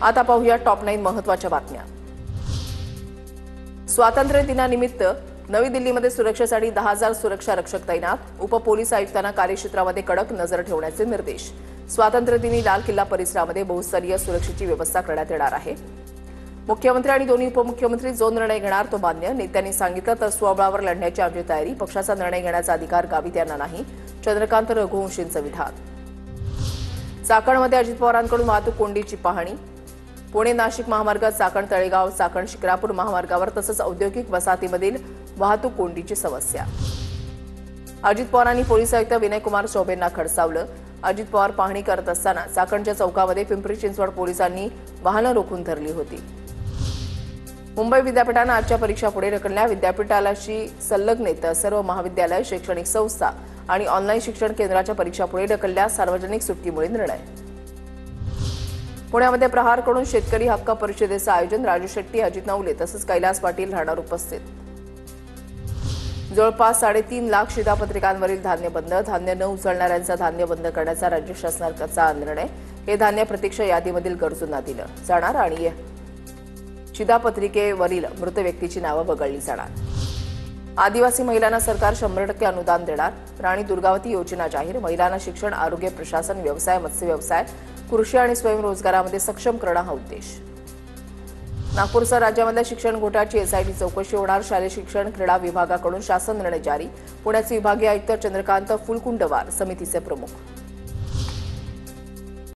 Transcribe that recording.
आता पाहूया टॉप 9 महत्त्वाच्या बातम्या। स्वातंत्र्य दिनानिमित्त नवी दिल्लीमध्ये सुरक्षेसाठी 10,000 सुरक्षा रक्षक तैनात। उपपोलीस आयुक्तांना कार्यक्षेत्रामध्ये कडक नजर ठेवण्याचे निर्देश। स्वातंत्र्य दिनी लाल किल्ला परिसरामध्ये बहुस्तरीय सुरक्षेची व्यवस्था करण्यात येणार आहे। मुख्यमंत्री आणि दोन्ही उपमुख्यमंत्री जो निर्णय घेणार तो मान्य, नेत्यांनी सांगितलं तर स्वबळावर लढण्याची आमची तयारी। पक्षाचा निर्णय घेण्याचा अधिकार गावित यांना नाही, चंद्रकांत रघुवंशींचं विधान। चाकणमध्ये अजित पवारांकडून वाहतूक कोंडीची पाहणी। पुणे नाशिक महामार्गात चाकण तळेगाव चाकण शिक्रापूर महामार्गावर तसंच औद्योगिक वसाहतीमधील वाहतूक कोंडीची समस्या। अजित पवारांनी पोलीस आयुक्त विनयकुमार चौबेंना खडसावलं। अजित पवार पाहणी करत असताना चाकणच्या चौकामध्ये पिंपरी चिंचवड पोलिसांनी वाहनं रोखून धरली होती। मुंबई विद्यापीठानं आजच्या परीक्षा पुढे ढकलल्या। विद्यापीठाशी संलग्नित सर्व महाविद्यालय, शैक्षणिक संस्था आणि ऑनलाईन शिक्षण केंद्राच्या परीक्षा पुढे ढकलल्या। सार्वजनिक सुट्टीमुळे निर्णय। पुण्यामध्ये प्रहारकडून शेतकरी हक्क परिषदेचं आयोजन। राजू शेट्टी, अजित नवले तसंच कैलास पाटील राहणार उपस्थित। जवळपास 3.5 लाख शिधापत्रिकांवरील धान्य बंद। धान्य न उचलणाऱ्यांचा धान्य बंद करण्याचा राज्य शासनाचा निर्णय। हे धान्य प्रतीक्षा यादीमधील गरजूंना दिलं जाणार आणि शिधापत्रिकेवरील मृत व्यक्तीची नावं वगळली जाणार। आदिवासी महिलांना सरकार 100% अनुदान देणार। राणी दुर्गावती योजना जाहीर। महिलांना शिक्षण, आरोग्य, प्रशासन, व्यवसाय, मत्स्य व्यवसाय, कृषी आणि स्वयंरोजगारामध्ये सक्षम करणं हा उद्देश। नागपूरसह राज्यामधल्या शिक्षण घोटाळ्याची एसआयटी चौकशी होणार। शालेय शिक्षण क्रीडा विभागाकडून शासन निर्णय जारी। पुण्याचे विभागीय आयुक्त चंद्रकांत फुलकुंडवार समितीचे प्रमुख।